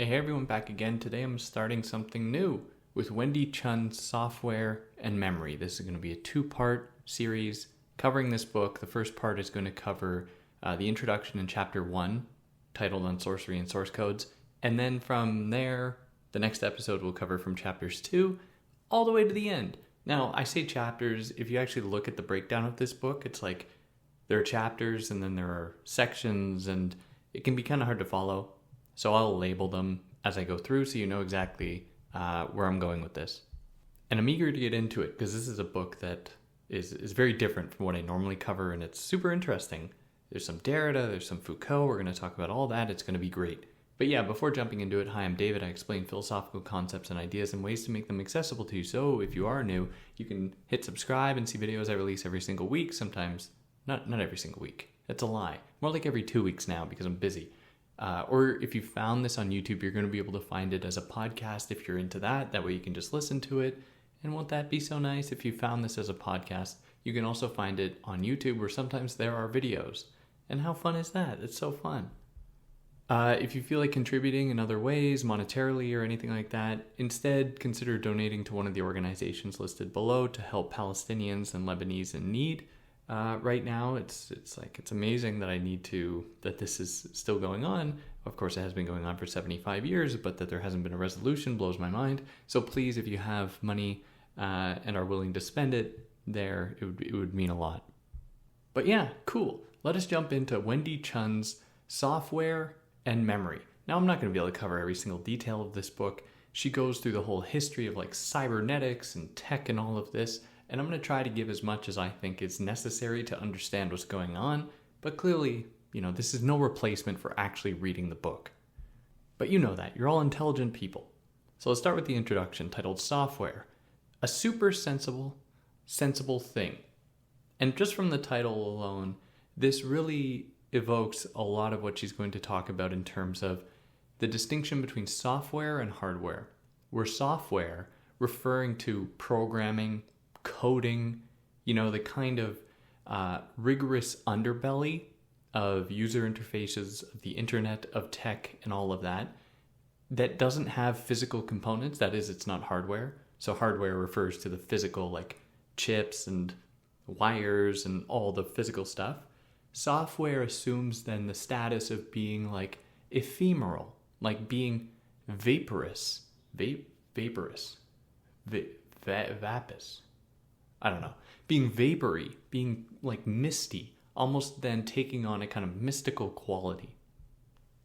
Hey everyone, back again. Today I'm starting something new with Wendy Chun's Software and Memory. This is going to be a two-part series covering this book. The first part is going to cover the introduction in chapter 1, titled on Sorcery and Source Codes. And then from there, the next episode will cover from chapters 2 all the way to the end. Now, I say chapters. If you actually look at the breakdown of this book, it's like there are chapters and then there are sections, and it can be kind of hard to follow. So I'll label them as I go through so you know exactly where I'm going with this. And I'm eager to get into it because this is a book that is very different from what I normally cover, and it's super interesting. There's some Derrida, there's some Foucault. We're going to talk about all that. It's going to be great. But yeah, before jumping into it, hi, I'm David. I explain philosophical concepts and ideas and ways to make them accessible to you. So if you are new, you can hit subscribe and see videos I release every single week. Sometimes, not every single week. That's a lie. More like every 2 weeks now because I'm busy. Or if you found this on YouTube, you're going to be able to find it as a podcast if you're into that. That way you can just listen to it. And won't that be so nice? If you found this as a podcast, you can also find it on YouTube where sometimes there are videos. And how fun is that? It's so fun. If you feel like contributing in other ways, monetarily or anything like that, instead consider donating to one of the organizations listed below to help Palestinians and Lebanese in need. Right now, it's amazing that this is still going on. Of course, it has been going on for 75 years, but that there hasn't been a resolution blows my mind. So please, if you have money and are willing to spend it there, it would mean a lot. But yeah, cool. Let us jump into Wendy Chun's Software and Memory. Now, I'm not going to be able to cover every single detail of this book. She goes through the whole history of like cybernetics and tech and all of this. And I'm going to try to give as much as I think is necessary to understand what's going on. But clearly, this is no replacement for actually reading the book. But you know that. You're all intelligent people. So let's start with the introduction titled Software, a super sensible thing. And just from the title alone, this really evokes a lot of what she's going to talk about in terms of the distinction between software and hardware. Where software, referring to programming, coding, the kind of rigorous underbelly of user interfaces, of the internet, of tech, and all of that doesn't have physical components. That is, it's not hardware. So hardware refers to the physical, like chips and wires and all the physical stuff. Software assumes then the status of being like ephemeral, like being vaporous. Vapous. I don't know, being vapory, being like misty, almost then taking on a kind of mystical quality,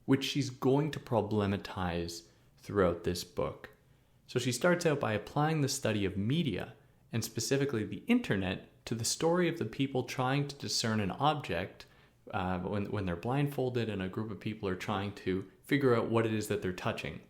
which she's going to problematize throughout this book. So she starts out by applying the study of media, and specifically the internet, to the story of the people trying to discern an object when they're blindfolded and a group of people are trying to figure out what it is that they're touching.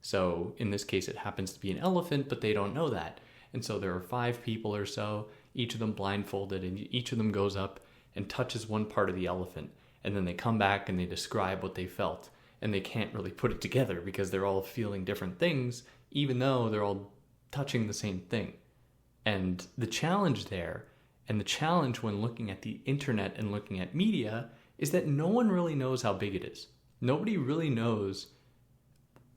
So in this case, it happens to be an elephant, but they don't know that. And so there are 5 people or so, each of them blindfolded, and each of them goes up and touches one part of the elephant. And then they come back and they describe what they felt. And they can't really put it together because they're all feeling different things, even though they're all touching the same thing. And the challenge there, and the challenge when looking at the internet and looking at media, is that no one really knows how big it is. Nobody really knows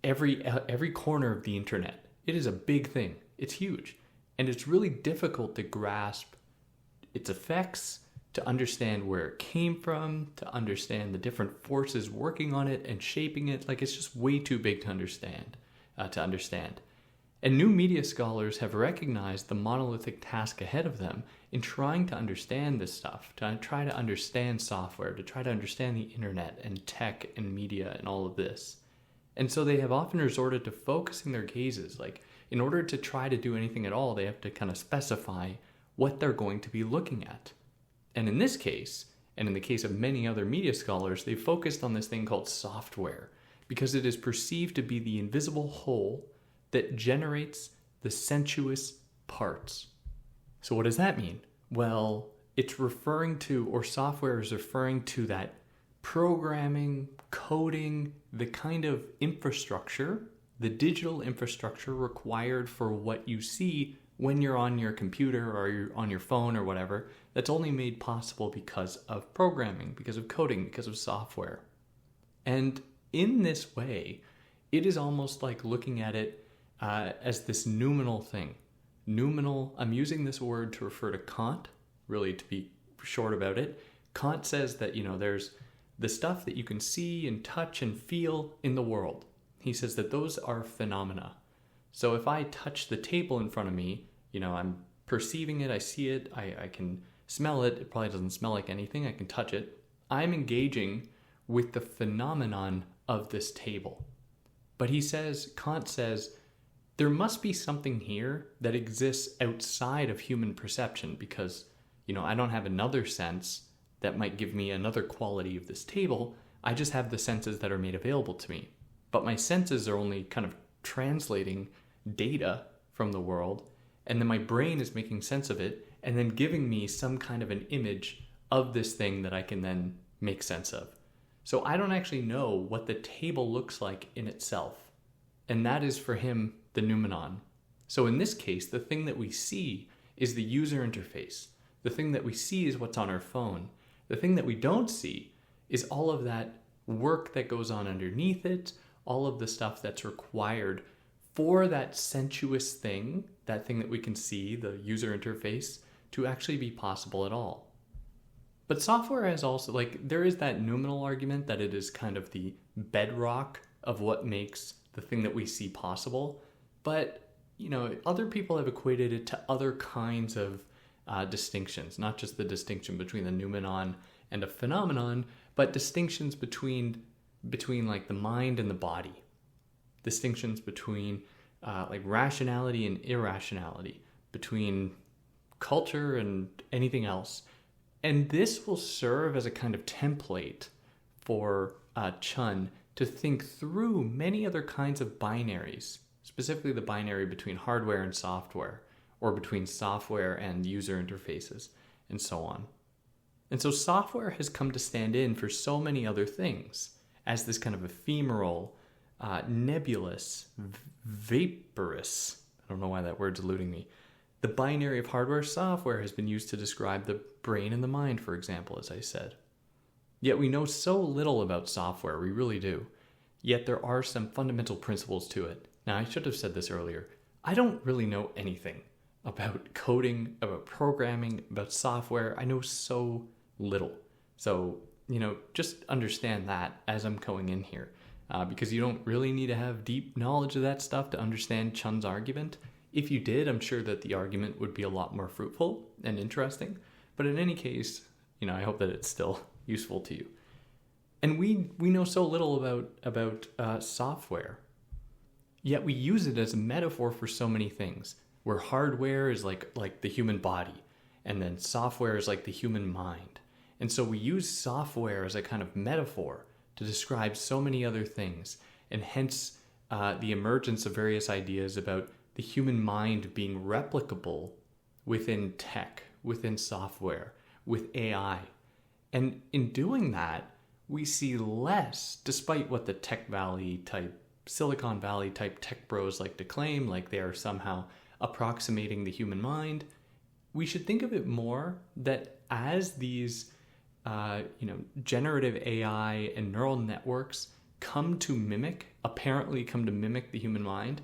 every corner of the internet. It is a big thing. It's huge. And it's really difficult to grasp its effects, to understand where it came from, to understand the different forces working on it and shaping it. Like, it's just way too big to understand. And new media scholars have recognized the monolithic task ahead of them in trying to understand this stuff, to try to understand software, to try to understand the internet and tech and media and all of this. And so they have often resorted to focusing their gazes, like, in order to try to do anything at all, they have to kind of specify what they're going to be looking at. And in this case, and in the case of many other media scholars, they've focused on this thing called software because it is perceived to be the invisible whole that generates the sensuous parts. So what does that mean? Well, it's referring to, or software is referring to that programming, coding, the kind of infrastructure, the digital infrastructure required for what you see when you're on your computer or you're on your phone or whatever, that's only made possible because of programming, because of coding, because of software. And in this way, it is almost like looking at it as this noumenal thing. Noumenal, I'm using this word to refer to Kant, really to be short about it. Kant says that, there's the stuff that you can see and touch and feel in the world. He says that those are phenomena. So if I touch the table in front of me, I'm perceiving it, I see it, I can smell it. It probably doesn't smell like anything. I can touch it. I'm engaging with the phenomenon of this table. But Kant says, there must be something here that exists outside of human perception because, I don't have another sense that might give me another quality of this table. I just have the senses that are made available to me. But my senses are only kind of translating data from the world, and then my brain is making sense of it and then giving me some kind of an image of this thing that I can then make sense of. So I don't actually know what the table looks like in itself. And that is for him the noumenon. So in this case, the thing that we see is the user interface. The thing that we see is what's on our phone. The thing that we don't see is all of that work that goes on underneath it, all of the stuff that's required for that sensuous thing, that thing that we can see, the user interface, to actually be possible at all. But software has also, there is that noumenal argument that it is kind of the bedrock of what makes the thing that we see possible. But, other people have equated it to other kinds of distinctions, not just the distinction between the noumenon and a phenomenon, but distinctions between like the mind and the body. Distinctions between rationality and irrationality, between culture and anything else. And this will serve as a kind of template for Chun to think through many other kinds of binaries, specifically the binary between hardware and software, or between software and user interfaces, and so on. And so software has come to stand in for so many other things as this kind of ephemeral, nebulous, vaporous, I don't know why that word's eluding me. The binary of hardware software has been used to describe the brain and the mind, for example, as I said. Yet we know so little about software, we really do. Yet there are some fundamental principles to it. Now, I should have said this earlier. I don't really know anything about coding, about programming, about software. I know so little. So, just understand that as I'm going in here. Because you don't really need to have deep knowledge of that stuff to understand Chun's argument. If you did, I'm sure that the argument would be a lot more fruitful and interesting. But in any case, I hope that it's still useful to you. And we know so little about software. Yet we use it as a metaphor for so many things, where hardware is like the human body, and then software is like the human mind. And so we use software as a kind of metaphor to describe so many other things, and hence the emergence of various ideas about the human mind being replicable within tech, within software, with AI. And in doing that, we see less, despite what the Silicon Valley type tech bros like to claim, like they are somehow approximating the human mind. We should think of it more that as these generative AI and neural networks apparently come to mimic the human mind,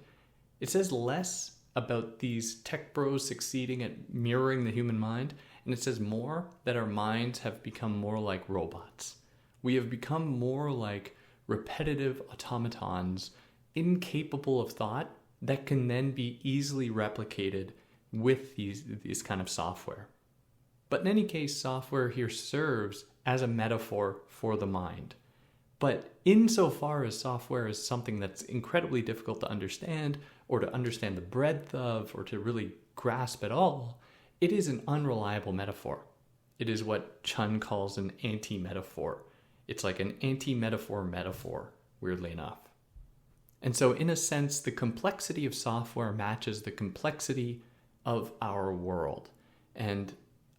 it says less about these tech bros succeeding at mirroring the human mind, and it says more that our minds have become more like robots. We have become more like repetitive automatons, incapable of thought, that can then be easily replicated with these kind of software. But in any case, software here serves as a metaphor for the mind. But insofar as software is something that's incredibly difficult to understand, or to understand the breadth of, or to really grasp at all, it is an unreliable metaphor. It is what Chun calls an anti-metaphor. It's like an anti-metaphor metaphor, weirdly enough. And so in a sense, the complexity of software matches the complexity of our world. And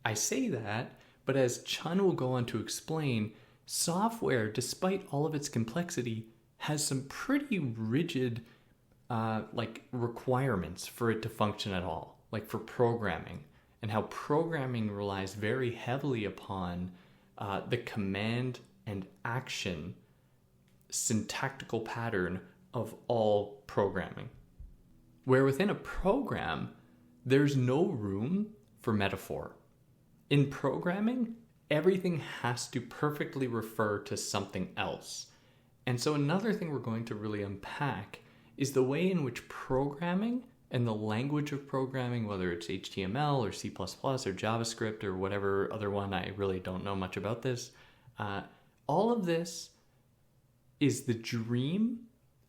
I say that, but as Chun will go on to explain, software, despite all of its complexity, has some pretty rigid requirements for it to function at all, like for programming, and how programming relies very heavily upon the command and action syntactical pattern of all programming, where within a program, there's no room for metaphor. In programming, everything has to perfectly refer to something else. And so another thing we're going to really unpack is the way in which programming and the language of programming, whether it's HTML or C++ or JavaScript or whatever other one, I really don't know much about this, all of this is the dream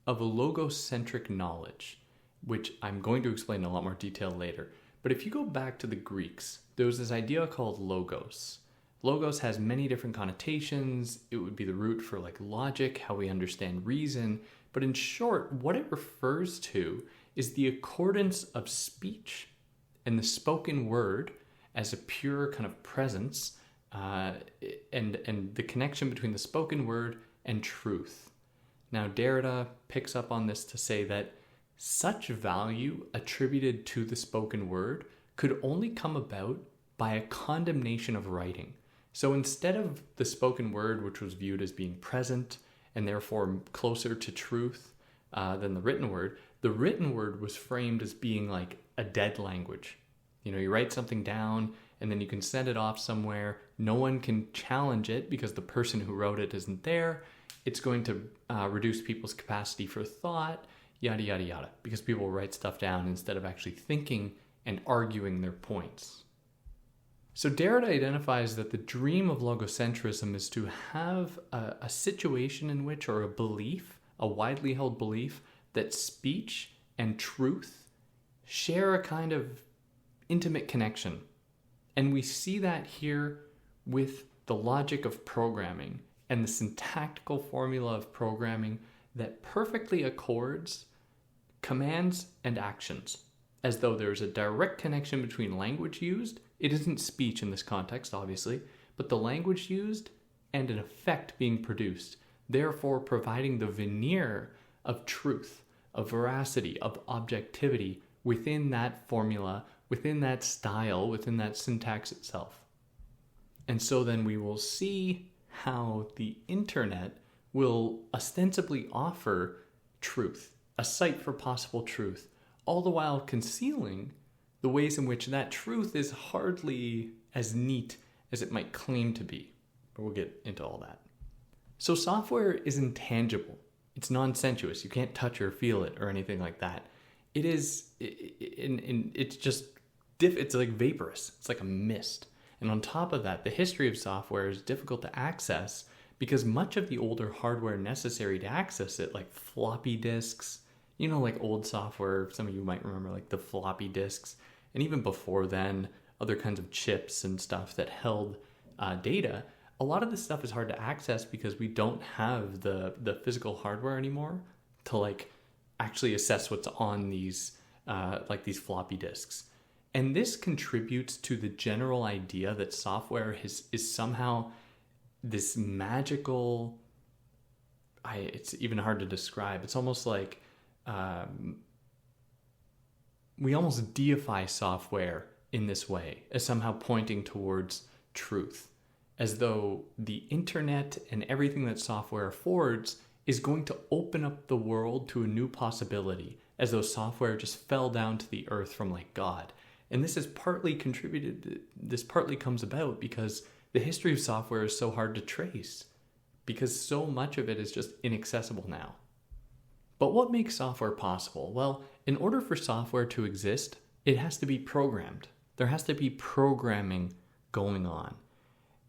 of a logocentric knowledge, which I'm going to explain in a lot more detail later. But if you go back to the Greeks, there was this idea called logos. Logos has many different connotations. It would be the root for like logic, how we understand reason. But in short, what it refers to is the accordance of speech and the spoken word as a pure kind of presence, and the connection between the spoken word and truth. Now, Derrida picks up on this to say that such value attributed to the spoken word could only come about by a condemnation of writing. So instead of the spoken word, which was viewed as being present and therefore closer to truth than the written word was framed as being like a dead language. You know, you write something down and then you can send it off somewhere. No one can challenge it because the person who wrote it isn't there. It's going to reduce people's capacity for thought, yada, yada, yada, because people write stuff down instead of actually thinking and arguing their points. So Derrida identifies that the dream of logocentrism is to have a situation in which, or a belief, a widely held belief, that speech and truth share a kind of intimate connection. And we see that here with the logic of programming and the syntactical formula of programming that perfectly accords commands and actions, as though there's a direct connection between language used. It isn't speech in this context, obviously, but the language used and an effect being produced, therefore providing the veneer of truth, of veracity, of objectivity within that formula, within that style, within that syntax itself. And so then we will see how the internet will ostensibly offer truth, a site for possible truth, all the while concealing the ways in which that truth is hardly as neat as it might claim to be. But we'll get into all that. So software is intangible. It's non-sensuous. You can't touch or feel it or anything like that. It is, it's just, it's like vaporous. It's like a mist. And on top of that, the history of software is difficult to access because much of the older hardware necessary to access it, like floppy disks, you know, like old software, some of you might remember like the floppy disks, and even before then, other kinds of chips and stuff that held data. A lot of this stuff is hard to access because we don't have the physical hardware anymore to like actually assess what's on these like these floppy disks. And this contributes to the general idea that software is somehow this magical, it's even hard to describe. It's almost like we almost deify software in this way as somehow pointing towards truth, as though the internet and everything that software affords is going to open up the world to a new possibility, as though software just fell down to the earth from like God. And this is partly this partly comes about because the history of software is so hard to trace, because so much of it is just inaccessible now. But what makes software possible? Well, in order for software to exist, it has to be programmed. There has to be programming going on.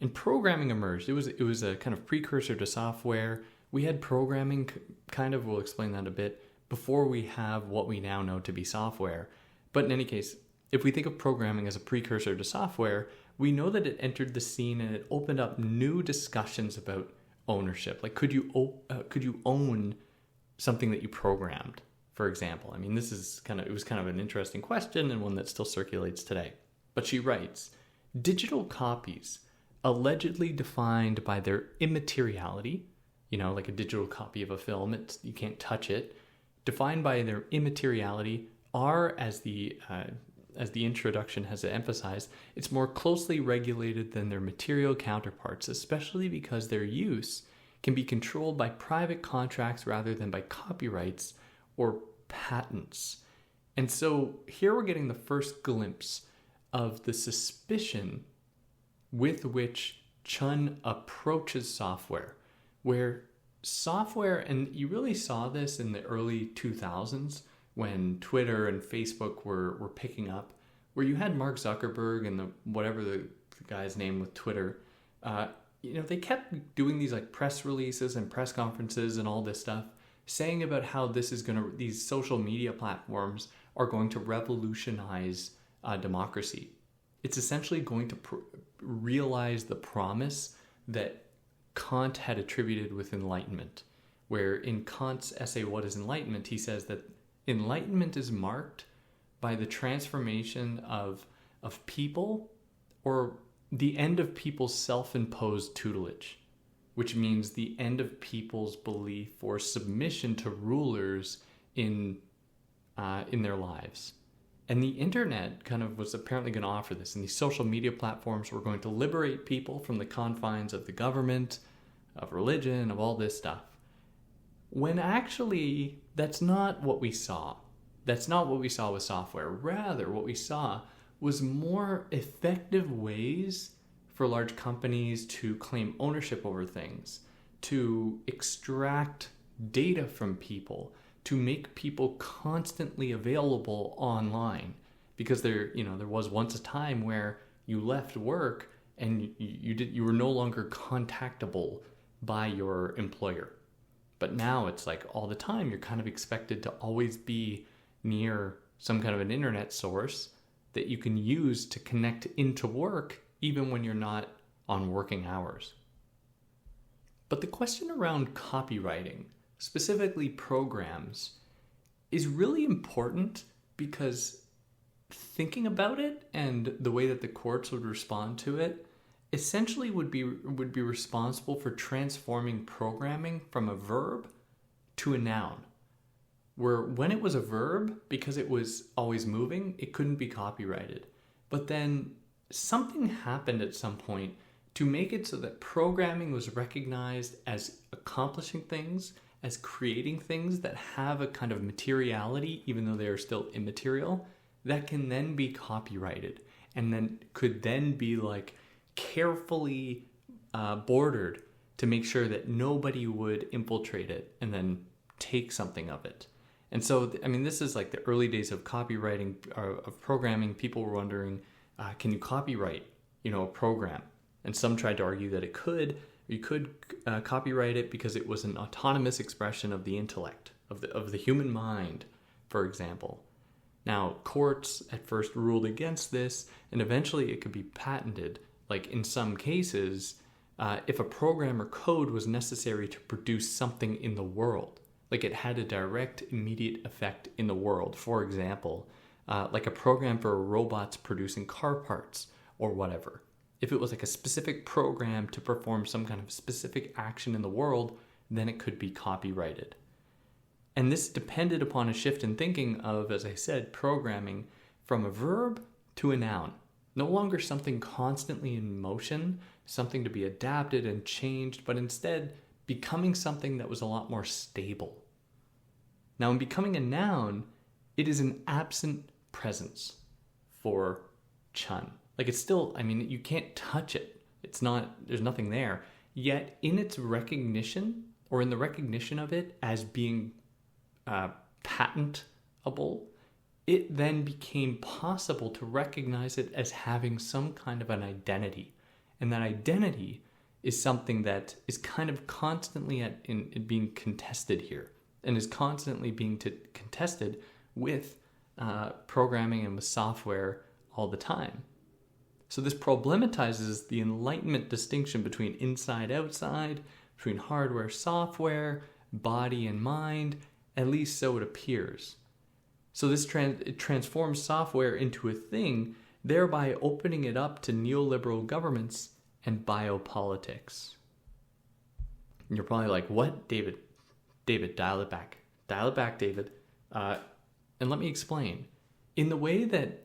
And programming emerged. It was a kind of precursor to software. We had programming, we'll explain that a bit, before we have what we now know to be software. But in any case, if we think of programming as a precursor to software, we know that it entered the scene and it opened up new discussions about ownership. Like, could you own something that you programmed, for example? I mean, it was kind of an interesting question and one that still circulates today. But she writes, digital copies, allegedly defined by their immateriality, you know, like a digital copy of a film, you can't touch it, defined by their immateriality, are, as the introduction has emphasized, it's more closely regulated than their material counterparts, especially because their use can be controlled by private contracts rather than by copyrights or patents. And so here we're getting the first glimpse of the suspicion with which Chun approaches software, where software, and you really saw this in the early 2000s when Twitter and Facebook were picking up, where you had Mark Zuckerberg and the guy's name with Twitter, they kept doing these like press releases and press conferences and all this stuff, saying about how these social media platforms are going to revolutionize democracy. It's essentially going to realize the promise that Kant had attributed with enlightenment, where in Kant's essay, What is Enlightenment?, he says that enlightenment is marked by the transformation of people, or the end of people's self-imposed tutelage, which means the end of people's belief or submission to rulers in their lives. And the internet kind of was apparently going to offer this, and these social media platforms were going to liberate people from the confines of the government, of religion, of all this stuff. When actually, that's not what we saw. That's not what we saw with software. Rather, what we saw was more effective ways for large companies to claim ownership over things, to extract data from people, to make people constantly available online. Because there was once a time where you left work and you were no longer contactable by your employer. But now it's like all the time you're kind of expected to always be near some kind of an internet source that you can use to connect into work even when you're not on working hours. But the question around copywriting, specifically programs, is really important because thinking about it and the way that the courts would respond to it essentially would be responsible for transforming programming from a verb to a noun. Where when it was a verb, because it was always moving, it couldn't be copyrighted. But then something happened at some point to make it so that programming was recognized as accomplishing things, as creating things that have a kind of materiality, even though they are still immaterial, that can then be copyrighted and then could then be like carefully bordered to make sure that nobody would infiltrate it and then take something of it. And so, this is like the early days of copywriting, of programming. People were wondering, can you copyright, a program? And some tried to argue that you could copyright it because it was an autonomous expression of the intellect, of the human mind, for example. Now, courts at first ruled against this, and eventually it could be patented. Like in some cases, if a program or code was necessary to produce something in the world, like it had a direct, immediate effect in the world. For example, like a program for robots producing car parts or whatever. If it was like a specific program to perform some kind of specific action in the world, then it could be copyrighted. And this depended upon a shift in thinking of, as I said, programming from a verb to a noun. No longer something constantly in motion, something to be adapted and changed, but instead becoming something that was a lot more stable. Now, in becoming a noun, it is an absent presence for Chun. Like it's still, you can't touch it. There's nothing there. Yet in its recognition, or in the recognition of it as being patentable, it then became possible to recognize it as having some kind of an identity. And that identity is something that is kind of constantly in being contested here, and is constantly being contested with programming and with software all the time. So this problematizes the Enlightenment distinction between inside-outside, between hardware, software, body and mind, at least so it appears. So this it transforms software into a thing, thereby opening it up to neoliberal governments and biopolitics. And you're probably like, what, David? David, dial it back. Dial it back, David. And let me explain. In the way that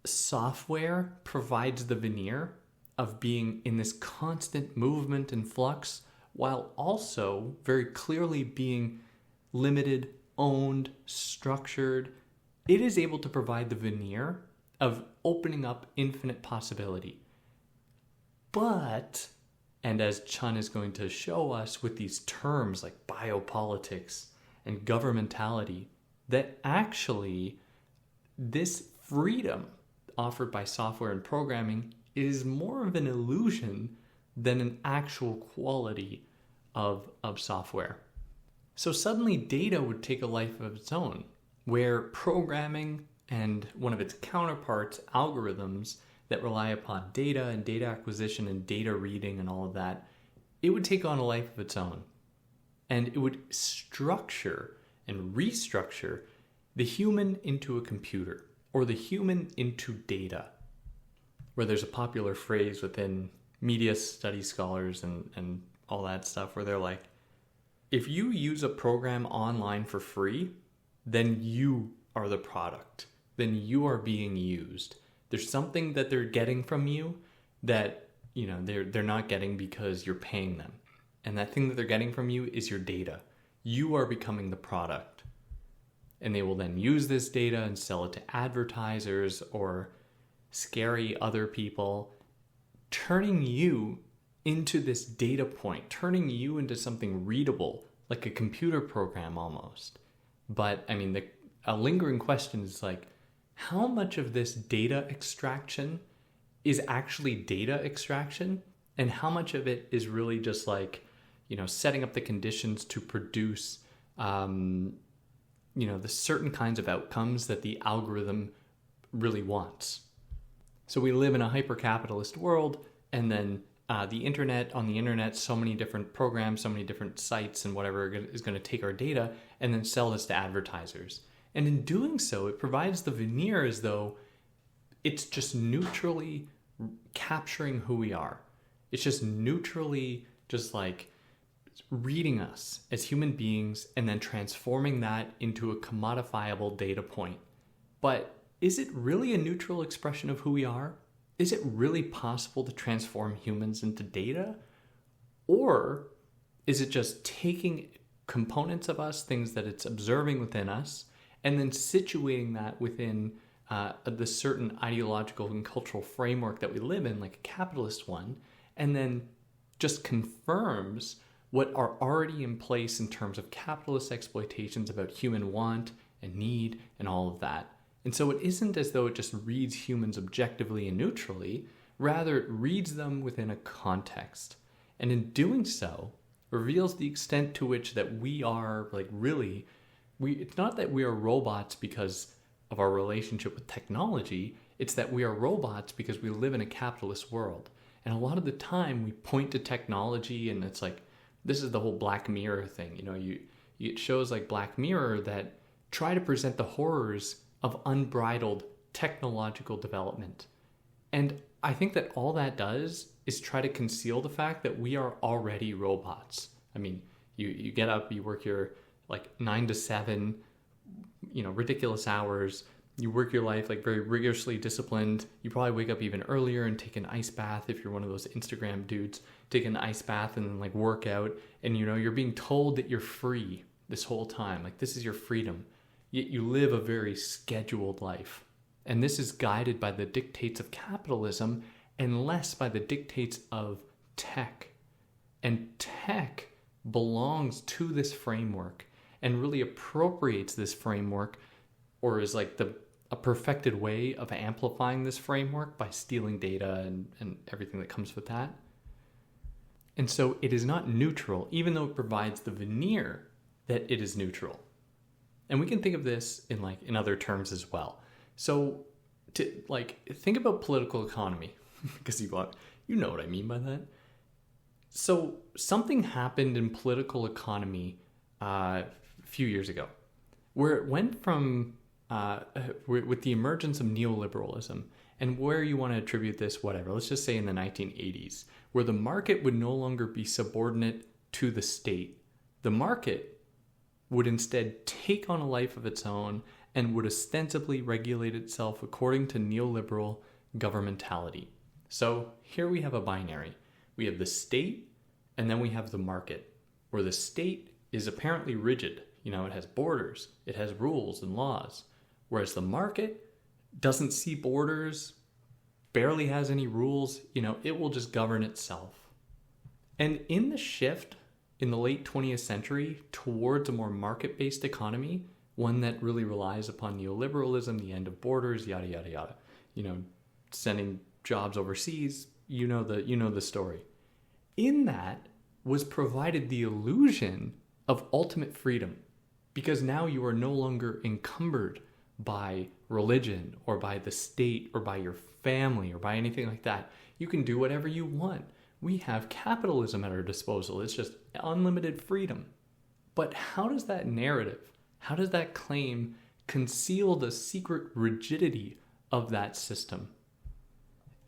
software provides the veneer of being in this constant movement and flux, while also very clearly being limited, owned, structured. It is able to provide the veneer of opening up infinite possibility. But, and as Chun is going to show us with these terms like biopolitics and governmentality, that actually this freedom offered by software and programming is more of an illusion than an actual quality of software. So suddenly data would take a life of its own, where programming and one of its counterparts, algorithms that rely upon data and data acquisition and data reading and all of that, it would take on a life of its own. And it would structure and restructure the human into a computer, or the human into data, where there's a popular phrase within media study scholars and all that stuff where they're like, if you use a program online for free, then you are the product. Then you are being used. There's something that they're getting from you that, they're not getting because you're paying them. And that thing that they're getting from you is your data. You are becoming the product. And they will then use this data and sell it to advertisers or scary other people, turning you into this data point, turning you into something readable, like a computer program almost. But a lingering question is like, how much of this data extraction is actually data extraction? And how much of it is really just like, setting up the conditions to produce, the certain kinds of outcomes that the algorithm really wants. So we live in a hyper-capitalist world, and then on the internet, so many different programs, so many different sites and whatever is going to take our data and then sell this to advertisers. And in doing so, it provides the veneer as though it's just neutrally capturing who we are. It's just neutrally just like reading us as human beings and then transforming that into a commodifiable data point. But is it really a neutral expression of who we are? Is it really possible to transform humans into data? Or is it just taking components of us, things that it's observing within us, and then situating that within the certain ideological and cultural framework that we live in, like a capitalist one, and then just confirms what are already in place in terms of capitalist exploitations about human want and need and all of that. And so it isn't as though it just reads humans objectively and neutrally, rather it reads them within a context. And in doing so, reveals the extent to which that we are it's not that we are robots because of our relationship with technology, it's that we are robots because we live in a capitalist world. And a lot of the time we point to technology and it's like, this is the whole Black Mirror thing. It shows like Black Mirror that try to present the horrors of unbridled technological development. And I think that all that does is try to conceal the fact that we are already robots. You get up, you work your 9 to 7, ridiculous hours. You work your life very rigorously disciplined. You probably wake up even earlier and take an ice bath if you're one of those Instagram dudes. Take an ice bath and then work out. And you're being told that you're free this whole time. This is your freedom. Yet you live a very scheduled life. And this is guided by the dictates of capitalism and less by the dictates of tech. And tech belongs to this framework and really appropriates this framework, or is a perfected way of amplifying this framework by stealing data and everything that comes with that. And so it is not neutral, even though it provides the veneer that it is neutral. And we can think of this in other terms as well. So to think about political economy, because you know what I mean by that. So something happened in political economy a few years ago, where it went from with the emergence of neoliberalism, and where you want to attribute this, whatever, let's just say in the 1980s, where the market would no longer be subordinate to the state. The market would instead take on a life of its own and would ostensibly regulate itself according to neoliberal governmentality. So here we have a binary. We have the state And then we have the market, where the state is apparently rigid. It has borders, it has rules and laws. Whereas the market doesn't see borders, barely has any rules, it will just govern itself. And in the shift in the late 20th century towards a more market-based economy, one that really relies upon neoliberalism, the end of borders, yada, yada, yada, sending jobs overseas, the story. In that was provided the illusion of ultimate freedom, because now you are no longer encumbered by religion or by the state or by your family or by anything like that. You can do whatever you want. We have capitalism at our disposal. It's just unlimited freedom. But how does that narrative, how does that claim conceal the secret rigidity of that system?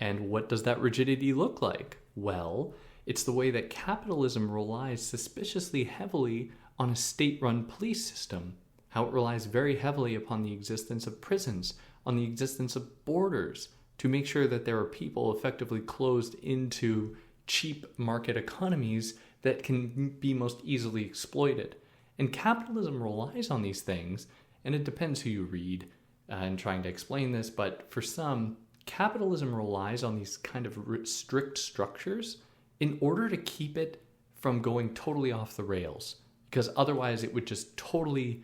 And what does that rigidity look like? Well, it's the way that capitalism relies suspiciously heavily on a state-run police system, how it relies very heavily upon the existence of prisons, on the existence of borders, to make sure that there are people effectively closed into cheap market economies that can be most easily exploited. And capitalism relies on these things, and it depends who you read in trying to explain this, but for some, capitalism relies on these kind of strict structures in order to keep it from going totally off the rails, because otherwise it would just totally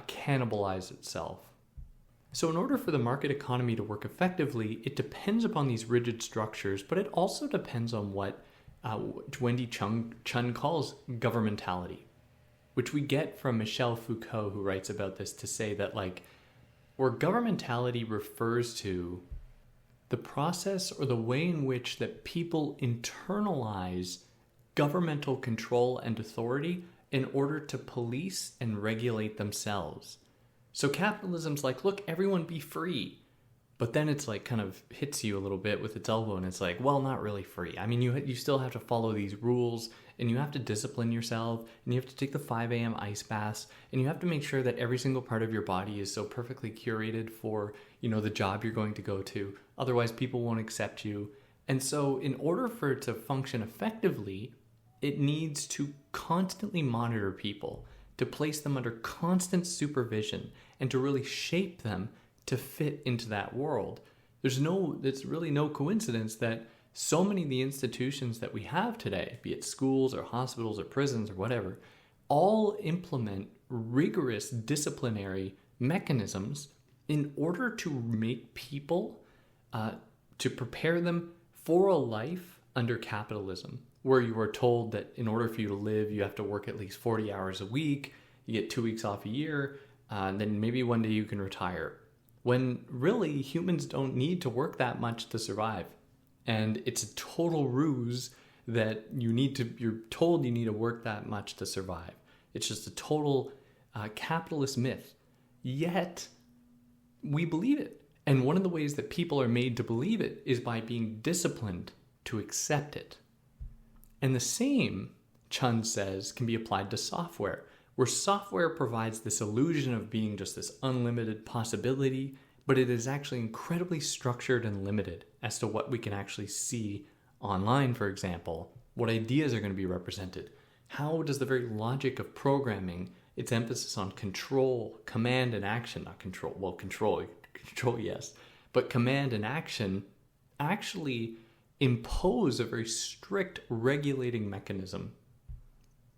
cannibalize itself. So in order for the market economy to work effectively, it depends upon these rigid structures, but it also depends on what Wendy Chun calls governmentality, which we get from Michel Foucault, who writes about this to say that where governmentality refers to the process or the way in which that people internalize governmental control and authority in order to police and regulate themselves. So capitalism's look, everyone be free. But then it's kind of hits you a little bit with its elbow, and it's well, not really free. I mean, you still have to follow these rules, and you have to discipline yourself, and you have to take the 5 a.m. ice baths, and you have to make sure that every single part of your body is so perfectly curated for, the job you're going to go to. Otherwise, people won't accept you. And so in order for it to function effectively, it needs to constantly monitor people, to place them under constant supervision, and to really shape them to fit into that world. It's really no coincidence that so many of the institutions that we have today, be it schools or hospitals or prisons or whatever, all implement rigorous disciplinary mechanisms in order to make people, to prepare them for a life under capitalism, where you are told that in order for you to live, you have to work at least 40 hours a week, you get 2 weeks off a year, and then maybe one day you can retire. When really humans don't need to work that much to survive. And it's a total ruse that you're told you need to work that much to survive. It's just a total capitalist myth. Yet, we believe it. And one of the ways that people are made to believe it is by being disciplined to accept it. And the same, Chun says, can be applied to software, where software provides this illusion of being just this unlimited possibility, but it is actually incredibly structured and limited as to what we can actually see online, for example, what ideas are going to be represented. How does the very logic of programming, its emphasis on control, command and action, not control, well, control, yes, but command and action actually impose a very strict regulating mechanism.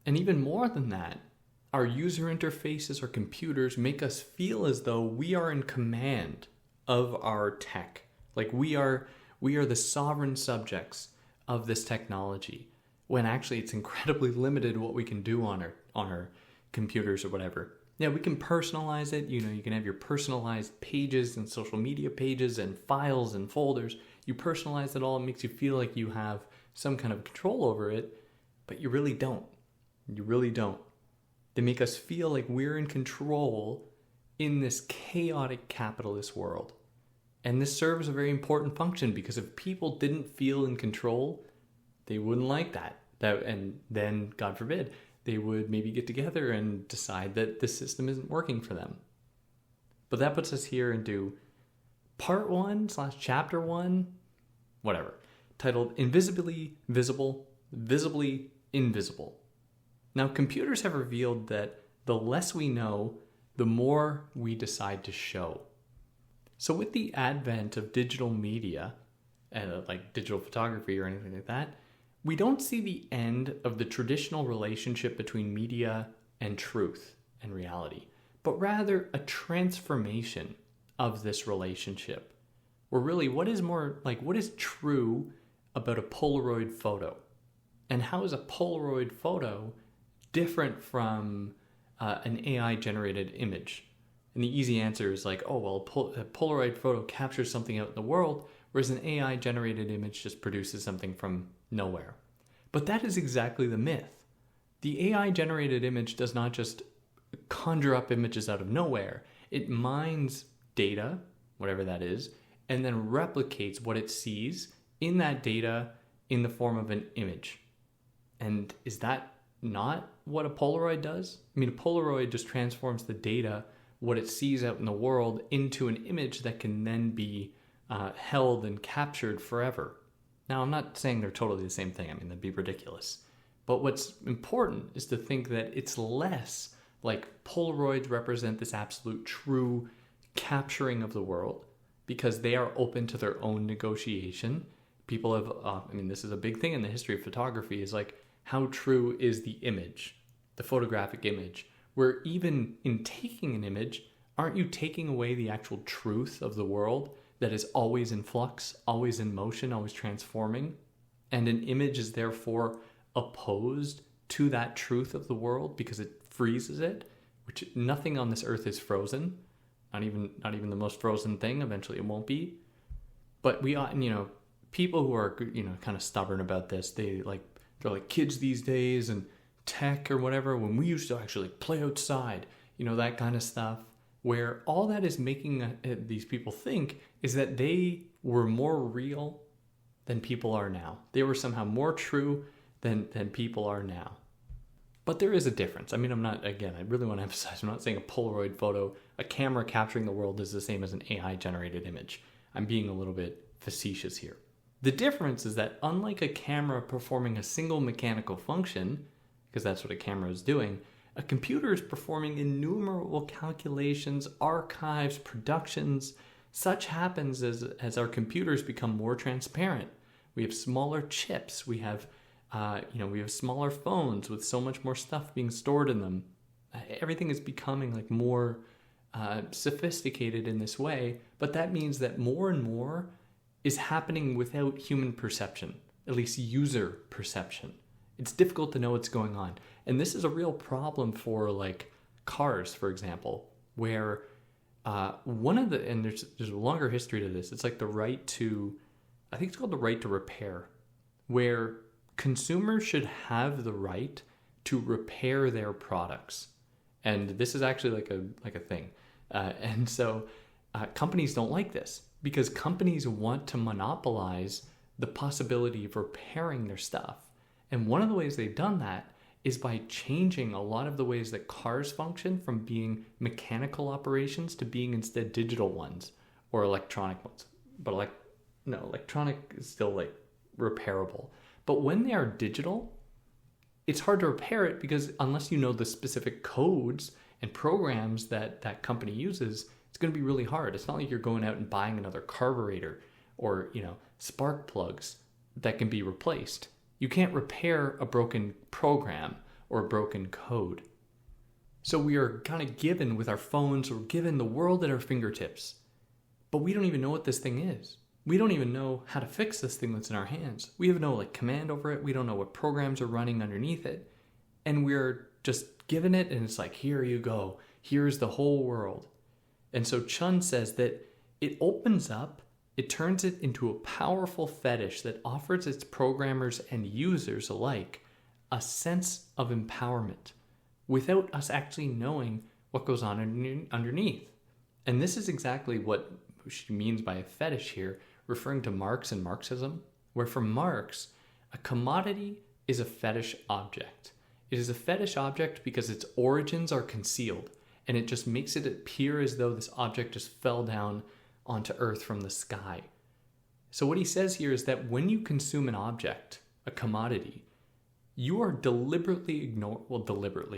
And even more than that, our user interfaces or computers make us feel as though we are in command of our tech. We are the sovereign subjects of this technology, when actually it's incredibly limited what we can do on our computers or whatever. Yeah, we can personalize it. You can have your personalized pages and social media pages and files and folders. You personalize it all. It makes you feel like you have some kind of control over it, but you really don't. You really don't. They make us feel like we're in control in this chaotic capitalist world. And this serves a very important function, because if people didn't feel in control, they wouldn't like that. And then, God forbid, they would maybe get together and decide that the system isn't working for them. But that puts us here into part 1/chapter 1, whatever, titled Invisibly Visible, Visibly invisible. Now, computers have revealed that the less we know, the more we decide to show. So with the advent of digital media, like digital photography or anything like that, we don't see the end of the traditional relationship between media and truth and reality, but rather a transformation of this relationship. Where really, what is true about a Polaroid photo? And how is a Polaroid photo different from an AI-generated image? And the easy answer is like, oh, well, a Polaroid photo captures something out in the world, whereas an AI-generated image just produces something from nowhere. But that is exactly the myth. The AI-generated image does not just conjure up images out of nowhere. It mines data, whatever that is, and then replicates what it sees in that data in the form of an image. And is that not what a Polaroid does? I mean, a Polaroid just transforms the data, what it sees out in the world, into an image that can then be held and captured forever. Now, I'm not saying they're totally the same thing. I mean, that'd be ridiculous. But what's important is to think that it's less like Polaroids represent this absolute true capturing of the world because they are open to their own negotiation. People have, this is a big thing in the history of photography, is like, how true is the image, the photographic image? Where even in taking an image, aren't you taking away the actual truth of the world that is always in flux, always in motion, always transforming? And an image is therefore opposed to that truth of the world because it freezes it, which nothing on this earth is frozen. Not even the most frozen thing. Eventually it won't be. But we ought, people who are, kind of stubborn about this, they're like kids these days and tech or whatever, when we used to actually play outside, that kind of stuff, where all that is making these people think is that they were more real than people are now. They were somehow more true than people are now. But there is a difference. I really want to emphasize, I'm not saying a Polaroid photo, a camera capturing the world is the same as an AI-generated image. I'm being a little bit facetious here. The difference is that unlike a camera performing a single mechanical function, because that's what a camera is doing, a computer is performing innumerable calculations, archives, productions. Such happens as our computers become more transparent. We have smaller chips. We have smaller phones with so much more stuff being stored in them. Everything is becoming like more sophisticated in this way, but that means that more and more is happening without human perception, at least user perception. It's difficult to know what's going on. And this is a real problem for like cars, for example, where and there's a longer history to this. It's like I think it's called the right to repair, where consumers should have the right to repair their products. And this is actually like a thing. And so companies don't like this because companies want to monopolize the possibility of repairing their stuff. And one of the ways they've done that is by changing a lot of the ways that cars function from being mechanical operations to being instead digital ones or electronic ones. But electronic is still like repairable. But when they are digital, it's hard to repair it because unless you know the specific codes and programs that that company uses, it's going to be really hard. It's not like you're going out and buying another carburetor or, spark plugs that can be replaced. You can't repair a broken program or a broken code. So we are kind of given with our phones, we're given the world at our fingertips, but we don't even know what this thing is. We don't even know how to fix this thing that's in our hands. We have no command over it. We don't know what programs are running underneath it. And we're just given it and it's like, here you go. Here's the whole world. And so Chun says that it opens up, it turns it into a powerful fetish that offers its programmers and users alike a sense of empowerment without us actually knowing what goes on underneath. And this is exactly what she means by a fetish here, referring to Marx and Marxism, where for Marx, a commodity is a fetish object. It is a fetish object because its origins are concealed, and it just makes it appear as though this object just fell down onto earth from the sky. So what he says here is that when you consume an object, a commodity, you are deliberately,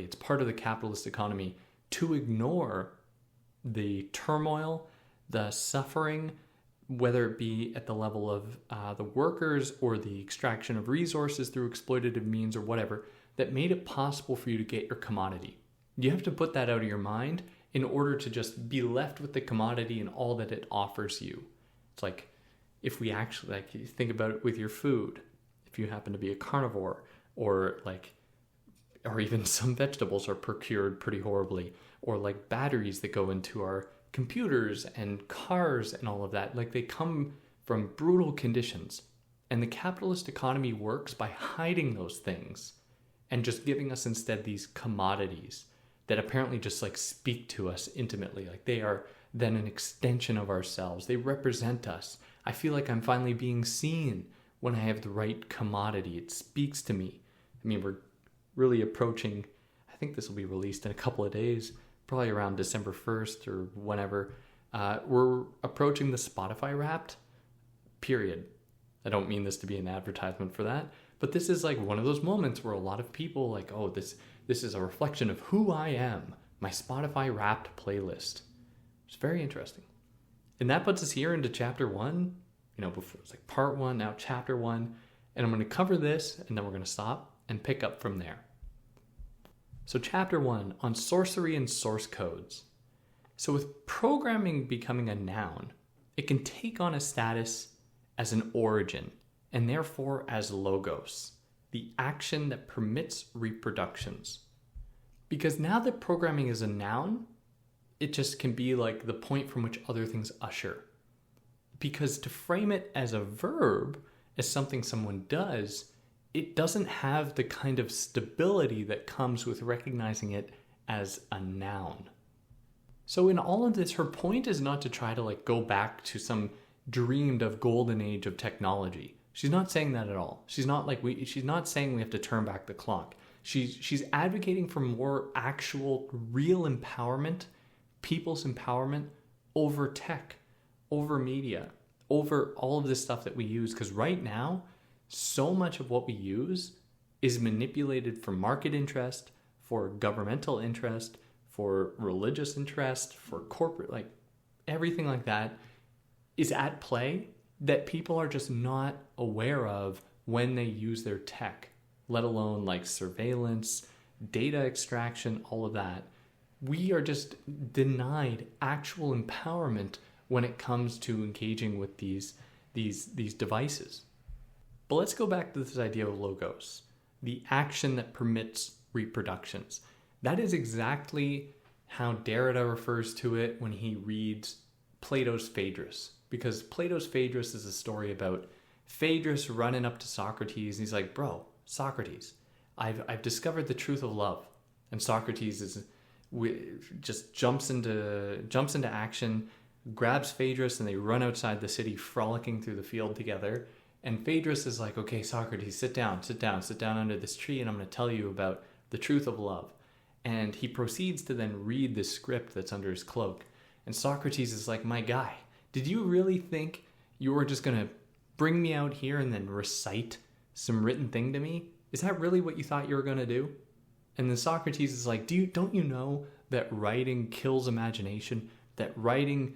it's part of the capitalist economy to ignore the turmoil, the suffering, whether it be at the level of the workers or the extraction of resources through exploitative means or whatever, that made it possible for you to get your commodity. You have to put that out of your mind in order to just be left with the commodity and all that it offers you. It's like, if we actually, like, you think about it with your food, if you happen to be a carnivore, or even some vegetables are procured pretty horribly, or like batteries that go into our computers and cars and all of that, like, they come from brutal conditions. And the capitalist economy works by hiding those things and just giving us instead these commodities that apparently just like speak to us intimately. Like, they are then an extension of ourselves. They represent us. I feel like I'm finally being seen when I have the right commodity. It speaks to me. I mean, we're really approaching, I think this will be released in a couple of days, probably around December 1st or whenever. We're approaching the Spotify Wrapped period. I don't mean this to be an advertisement for that, but this is like one of those moments where a lot of people like, oh, this is a reflection of who I am, my Spotify Wrapped playlist. It's very interesting. And that puts us here into chapter 1. Before it's like part 1, now chapter 1. And I'm going to cover this, and then we're going to stop and pick up from there. So chapter 1, on sorcery and source codes. So with programming becoming a noun, it can take on a status as an origin, and therefore as logos, the action that permits reproductions. Because now that programming is a noun, it just can be like the point from which other things usher. Because to frame it as a verb, as something someone does, it doesn't have the kind of stability that comes with recognizing it as a noun. So in all of this, her point is not to try to like go back to some dreamed of golden age of technology. She's not saying that at all. She's not saying we have to turn back the clock. She's advocating for more actual, real empowerment, people's empowerment over tech, over media, over all of this stuff that we use. Because right now, so much of what we use is manipulated for market interest, for governmental interest, for religious interest, for corporate, like everything like that is at play that people are just not aware of when they use their tech, let alone like surveillance, data extraction, all of that. We are just denied actual empowerment when it comes to engaging with these devices. But let's go back to this idea of logos, the action that permits reproductions. That is exactly how Derrida refers to it when he reads Plato's Phaedrus. Because Plato's Phaedrus is a story about Phaedrus running up to Socrates, and he's like, bro, Socrates, I've discovered the truth of love. And Socrates just jumps into action, grabs Phaedrus, and they run outside the city, frolicking through the field together. And Phaedrus is like, okay, Socrates, sit down under this tree, and I'm going to tell you about the truth of love. And he proceeds to then read the script that's under his cloak. And Socrates is like, my guy, did you really think you were just going to bring me out here and then recite some written thing to me? Is that really what you thought you were going to do? And then Socrates is like, don't you know that writing kills imagination? That writing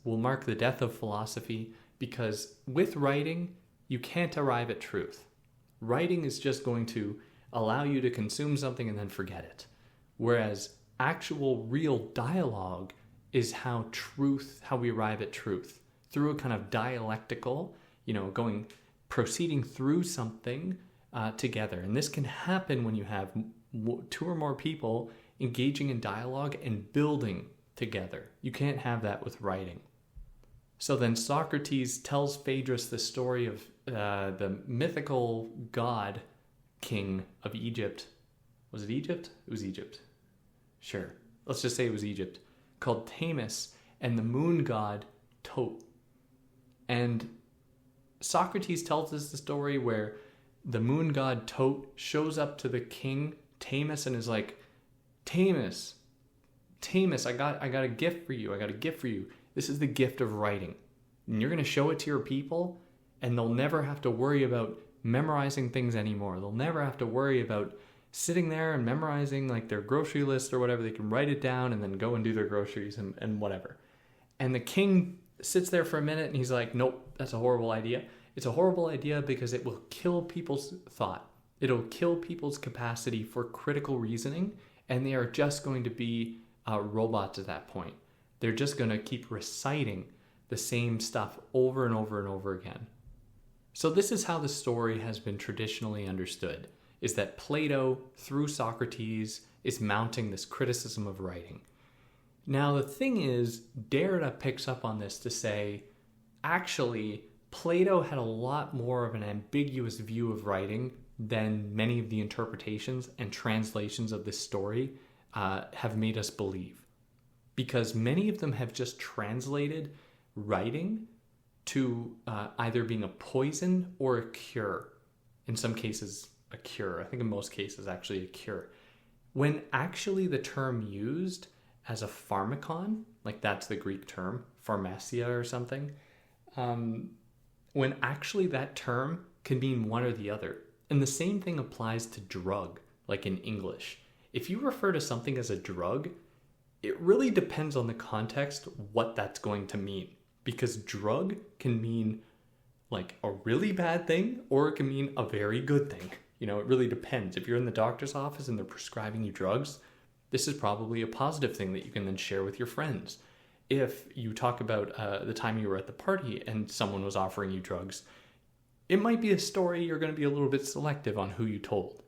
will mark the death of philosophy? Because with writing, you can't arrive at truth. Writing is just going to allow you to consume something and then forget it. Whereas actual real dialogue is how we arrive at truth. Through a kind of dialectical, proceeding through something together. And this can happen when you have 2 or more people engaging in dialogue and building together. You can't have that with writing. So then Socrates tells Phaedrus the story of the mythical god king of Egypt. Was it Egypt? It was Egypt. Sure. Let's just say it was Egypt. Called Thamus, and the moon god Tot. And Socrates tells us the story where the moon god Tot shows up to the king Thamus and is like, Thamus, I got a gift for you. This is the gift of writing. And you're going to show it to your people, and they'll never have to worry about memorizing things anymore. They'll never have to worry about sitting there and memorizing like their grocery list or whatever. They can write it down and then go and do their groceries and whatever. And the king sits there for a minute and he's like, nope, that's a horrible idea. It's a horrible idea because it will kill people's thought. It'll kill people's capacity for critical reasoning, and they are just going to be robots at that point. They're just going to keep reciting the same stuff over and over and over again. So this is how the story has been traditionally understood, is that Plato, through Socrates, is mounting this criticism of writing. Now, the thing is, Derrida picks up on this to say, actually, Plato had a lot more of an ambiguous view of writing than many of the interpretations and translations of this story have made us believe. Because many of them have just translated writing to either being a poison or a cure. In some cases, a cure. I think in most cases, actually a cure. When actually the term used as a pharmacon, like that's the Greek term, pharmacia or something, when actually that term can mean one or the other. And the same thing applies to drug, like in English. If you refer to something as a drug, it really depends on the context what that's going to mean. Because drug can mean like a really bad thing, or it can mean a very good thing. You know, it really depends. If you're in the doctor's office and they're prescribing you drugs, this is probably a positive thing that you can then share with your friends. If you talk about the time you were at the party and someone was offering you drugs, it might be a story you're going to be a little bit selective on who you told.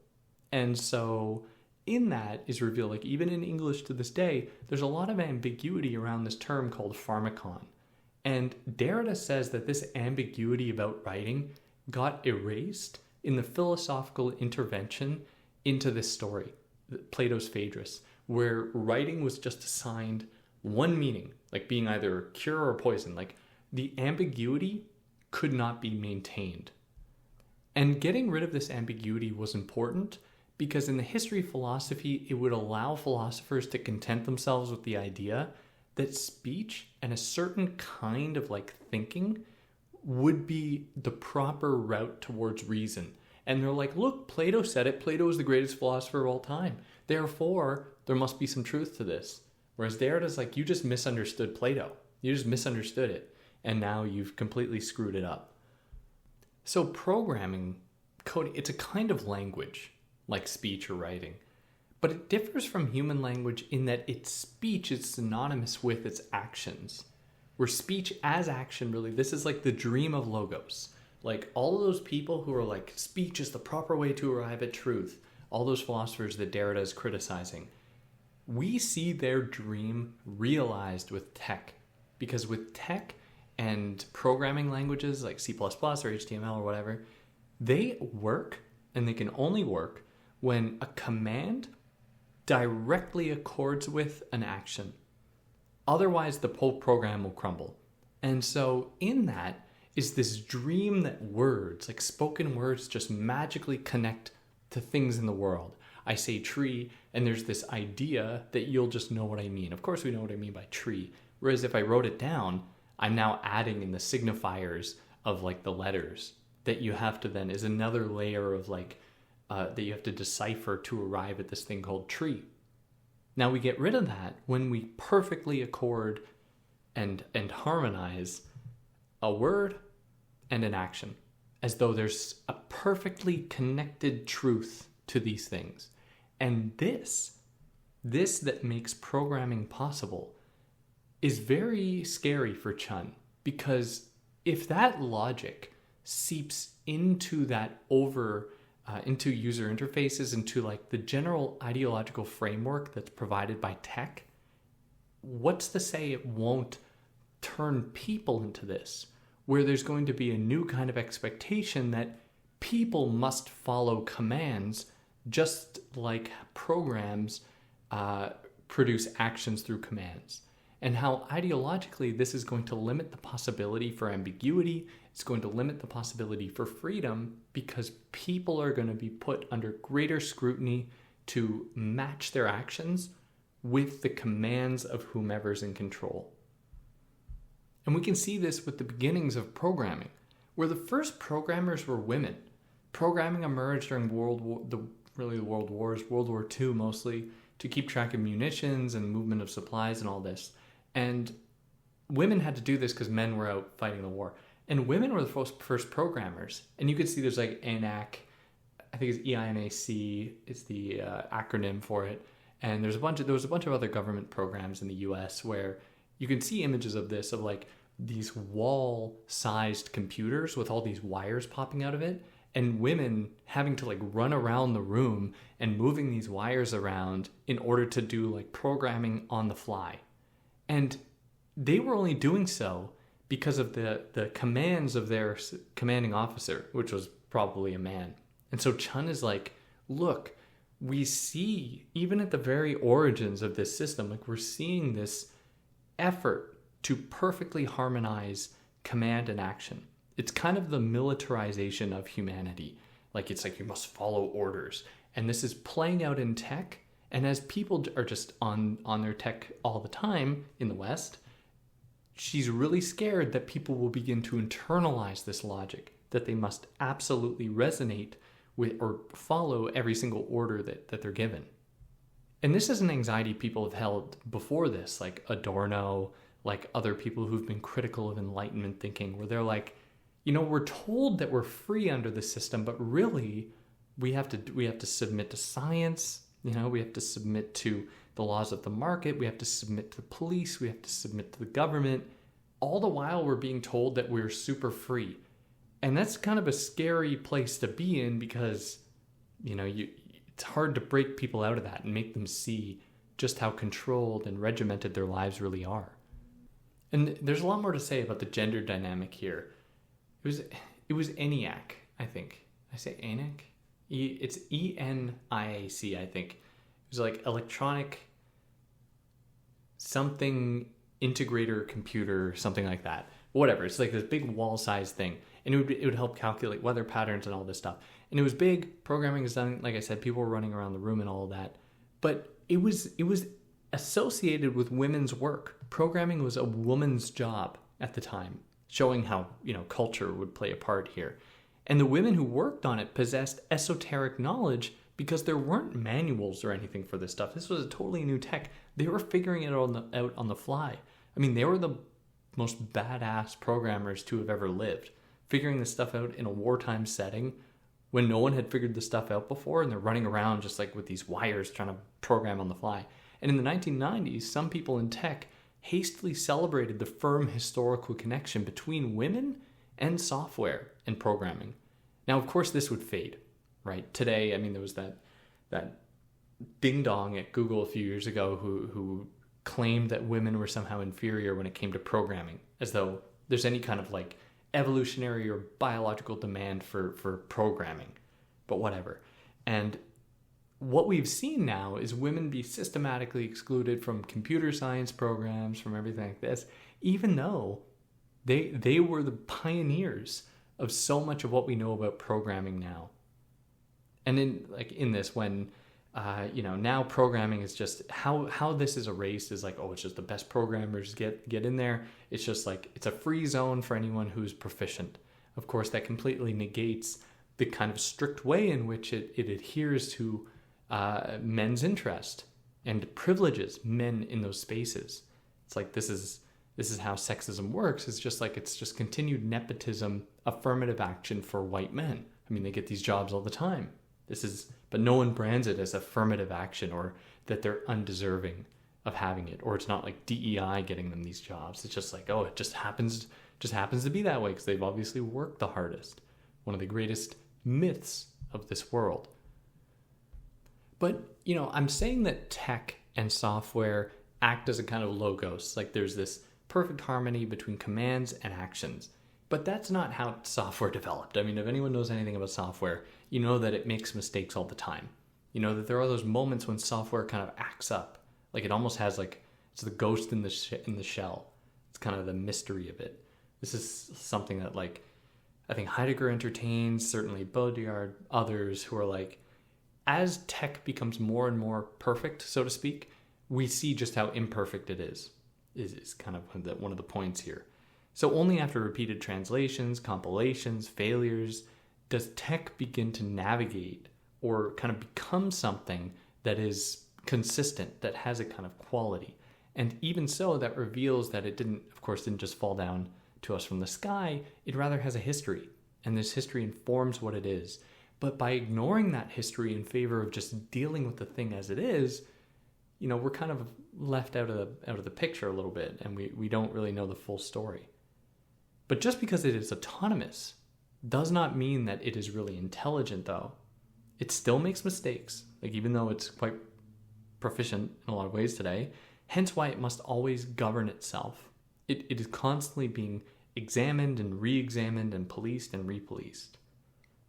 And so in that is revealed, like even in English to this day, there's a lot of ambiguity around this term called pharmacon. And Derrida says that this ambiguity about writing got erased in the philosophical intervention into this story, Plato's Phaedrus, where writing was just assigned one meaning, like being either a cure or poison. Like the ambiguity could not be maintained. And getting rid of this ambiguity was important because in the history of philosophy, it would allow philosophers to content themselves with the idea that speech and a certain kind of like thinking would be the proper route towards reason. And they're like, look, Plato said it. Plato is the greatest philosopher of all time. Therefore, there must be some truth to this. Whereas Derrida's like, you just misunderstood Plato. You just misunderstood it. And now you've completely screwed it up. So programming, coding, it's a kind of language, like speech or writing. But it differs from human language in that its speech is synonymous with its actions. Where speech as action, really, this is like the dream of logos. Like all of those people who are like, speech is the proper way to arrive at truth. All those philosophers that Derrida is criticizing. We see their dream realized with tech. Because with tech and programming languages like C++ or HTML or whatever, they work, and they can only work, when a command directly accords with an action. Otherwise, the whole program will crumble. And so in that is this dream that words, like spoken words, just magically connect to things in the world. I say tree, and there's this idea that you'll just know what I mean. Of course, we know what I mean by tree. Whereas if I wrote it down, I'm now adding in the signifiers of like the letters that you have to then is another layer of like that you have to decipher to arrive at this thing called tree. Now we get rid of that when we perfectly accord and harmonize a word and an action, as though there's a perfectly connected truth to these things. And this that makes programming possible is very scary for Chun, because if that logic seeps into that into user interfaces, into like the general ideological framework that's provided by tech, what's to say it won't turn people into this, where there's going to be a new kind of expectation that people must follow commands just like programs produce actions through commands. And how ideologically this is going to limit the possibility for ambiguity. It's going to limit the possibility for freedom, because people are going to be put under greater scrutiny to match their actions with the commands of whomever's in control. And we can see this with the beginnings of programming, where the first programmers were women. Programming emerged during the World Wars, World War II mostly, to keep track of munitions and movement of supplies and all this. And women had to do this because men were out fighting the war. And women were the first programmers. And you could see there's like ENAC, I think it's EINAC is the acronym for it. And there was a bunch of other government programs in the US where you can see images of this, of like these wall-sized computers with all these wires popping out of it, and women having to like run around the room and moving these wires around in order to do like programming on the fly. And they were only doing so because of the commands of their commanding officer, which was probably a man. And so Chun is like, look, we see, even at the very origins of this system, like we're seeing this effort to perfectly harmonize command and action. It's kind of the militarization of humanity. Like, it's like you must follow orders. And this is playing out in tech. And as people are just on their tech all the time in the West, she's really scared that people will begin to internalize this logic, that they must absolutely resonate with or follow every single order that they're given. And this is an anxiety people have held before this, like Adorno, like other people who've been critical of Enlightenment thinking, where they're like, you know, we're told that we're free under the system, but really we have to submit to science, you know, we have to submit to the laws of the market, we have to submit to the police, we have to submit to the government. All the while we're being told that we're super free. And that's kind of a scary place to be in because, you know, it's hard to break people out of that and make them see just how controlled and regimented their lives really are. And there's a lot more to say about the gender dynamic here. It was ENIAC, I think. I say ENIAC? It's ENIAC, I think. It was like electronic something integrator computer, something like that. Whatever. It's like this big wall-sized thing. And it would help calculate weather patterns and all this stuff. And it was big. Programming is done, like I said, people were running around the room and all of that. But it was associated with women's work. Programming was a woman's job at the time, showing how, you know, culture would play a part here. And the women who worked on it possessed esoteric knowledge because there weren't manuals or anything for this stuff. This was a totally new tech. They were figuring it out on the fly. I mean, they were the most badass programmers to have ever lived, figuring this stuff out in a wartime setting when no one had figured this stuff out before, and they're running around just like with these wires trying to program on the fly. And in the 1990s, some people in tech hastily celebrated the firm historical connection between women and software and programming. Now, of course, this would fade, right? Today, I mean, there was that ding-dong at Google a few years ago who claimed that women were somehow inferior when it came to programming, as though there's any kind of like evolutionary or biological demand for programming, but whatever. And what we've seen now is women be systematically excluded from computer science programs, from everything like this, even though they were the pioneers of so much of what we know about programming now. And in this, when now programming is just how this is erased is like, oh, it's just the best programmers get in there. It's just like it's a free zone for anyone who's proficient. Of course, that completely negates the kind of strict way in which it adheres to men's interest and privileges men in those spaces. It's like this is how sexism works. It's just continued nepotism, affirmative action for white men. I mean, they get these jobs all the time. But no one brands it as affirmative action or that they're undeserving of having it, or it's not like DEI getting them these jobs. It's just like, oh, it just happens to be that way because they've obviously worked the hardest. One of the greatest myths of this world. But, I'm saying that tech and software act as a kind of logos. Like there's this perfect harmony between commands and actions. But that's not how software developed. I mean, if anyone knows anything about software, you know that it makes mistakes all the time. You know that there are those moments when software kind of acts up. Like it almost has it's the ghost in the shell. It's kind of the mystery of it. This is something that I think Heidegger entertains, certainly Baudrillard, others who are like, as tech becomes more and more perfect, so to speak, we see just how imperfect it is kind of one of the points here. So only after repeated translations, compilations, failures, does tech begin to navigate or kind of become something that is consistent, that has a kind of quality. And even so, that reveals that it didn't just fall down to us from the sky. It rather has a history, and this history informs what it is. But by ignoring that history in favor of just dealing with the thing as it is, we're kind of left out of the picture a little bit, and we don't really know the full story. But just because it is autonomous does not mean that it is really intelligent, though. It still makes mistakes, even though it's quite proficient in a lot of ways today, hence why it must always govern itself. It is constantly being examined and re-examined and policed and re-policed.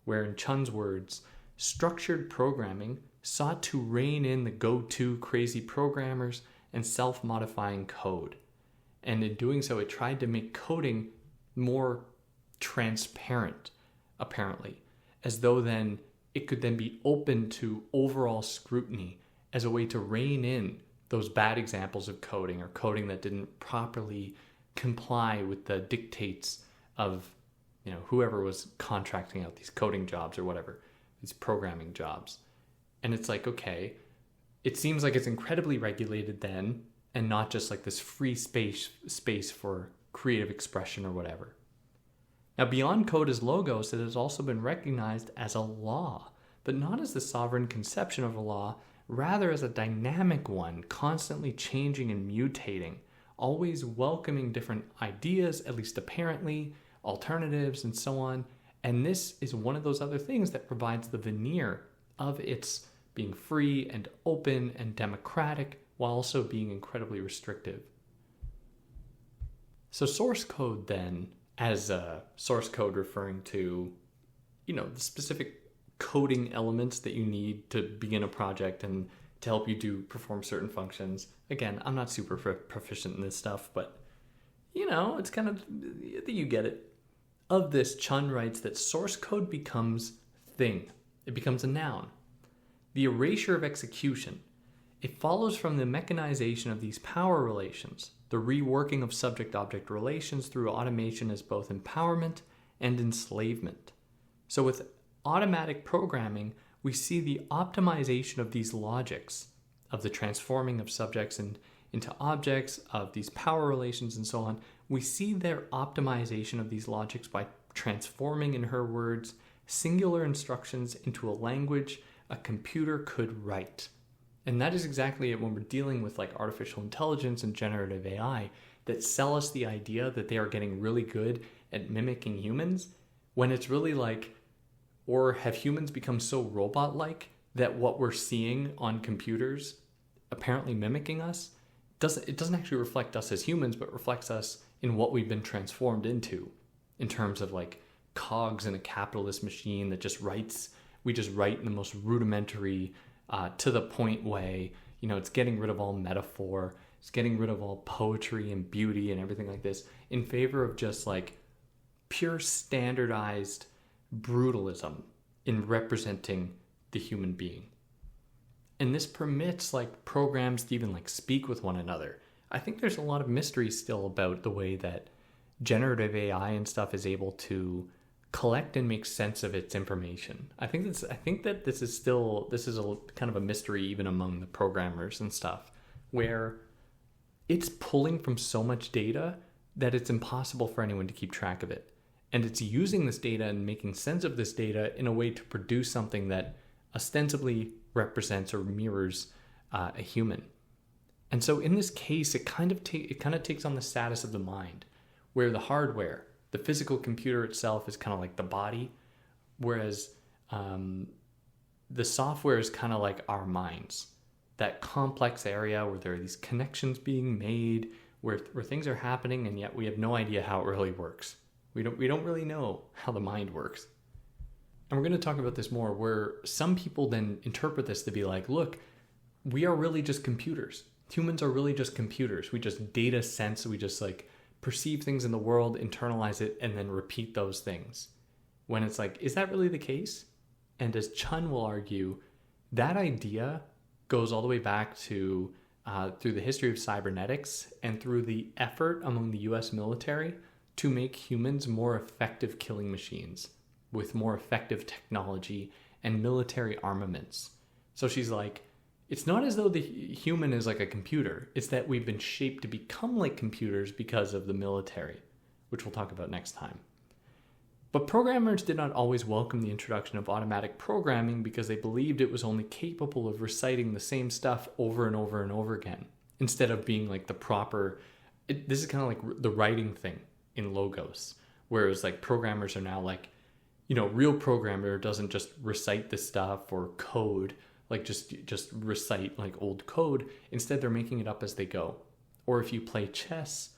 Where in Chun's words, structured programming sought to rein in the go-to crazy programmers and self-modifying code. And in doing so, it tried to make coding more transparent, apparently, as though then it could then be open to overall scrutiny as a way to rein in those bad examples of coding or coding that didn't properly comply with the dictates of whoever was contracting out these coding jobs or whatever, these programming jobs. And it's okay, it seems like it's incredibly regulated then, and not just this free space for creative expression or whatever. Now, beyond code as logos, it has also been recognized as a law, but not as the sovereign conception of a law, rather as a dynamic one, constantly changing and mutating, always welcoming different ideas, at least apparently, alternatives, and so on. And this is one of those other things that provides the veneer of its being free and open and democratic, while also being incredibly restrictive. So source code then, as source code referring to, the specific coding elements that you need to begin a project and to help you perform certain functions. Again, I'm not super proficient in this stuff, but it's kind of, you get it. Of this, Chun writes that source code becomes thing. It becomes a noun. The erasure of execution. It follows from the mechanization of these power relations, the reworking of subject-object relations through automation as both empowerment and enslavement. So with automatic programming, we see the optimization of these logics, of the transforming of subjects into objects, of these power relations and so on. We see their optimization of these logics by transforming, in her words, singular instructions into a language a computer could write. And that is exactly it when we're dealing with artificial intelligence and generative AI that sell us the idea that they are getting really good at mimicking humans, when it's really or have humans become so robot-like that what we're seeing on computers apparently mimicking us, it doesn't actually reflect us as humans, but reflects us in what we've been transformed into, in terms of cogs in a capitalist machine that we just write in the most rudimentary, to the point way. It's getting rid of all metaphor, it's getting rid of all poetry and beauty and everything like this in favor of just pure standardized brutalism in representing the human being. And this permits programs to even speak with one another. I think there's a lot of mystery still about the way that generative AI and stuff is able to collect and make sense of its information. I think that this is a kind of a mystery even among the programmers and stuff, where it's pulling from so much data that it's impossible for anyone to keep track of it. And it's using this data and making sense of this data in a way to produce something that ostensibly represents or mirrors a human. And so in this case, it kind of takes on the status of the mind, where the hardware, the physical computer itself, is kind of like the body, whereas the software is kind of like our minds, that complex area where there are these connections being made, where things are happening, and yet we have no idea how it really works. We don't really know how the mind works. And we're going to talk about this more, where some people then interpret this to be look, we are really just computers. Humans are really just computers. We just data sense, we just perceive things in the world, internalize it, and then repeat those things. When it's is that really the case? And as Chun will argue, that idea goes all the way back to through the history of cybernetics and through the effort among the US military to make humans more effective killing machines, with more effective technology and military armaments. So she's like, it's not as though the human is like a computer. It's that we've been shaped to become like computers because of the military, which we'll talk about next time. But programmers did not always welcome the introduction of automatic programming because they believed it was only capable of reciting the same stuff over and over and over again, instead of being like the proper... this is kind of like the writing thing in Logos, whereas like programmers are now like, real programmer doesn't just recite the stuff or code, like just recite like old code. Instead, they're making it up as they go. Or if you play chess,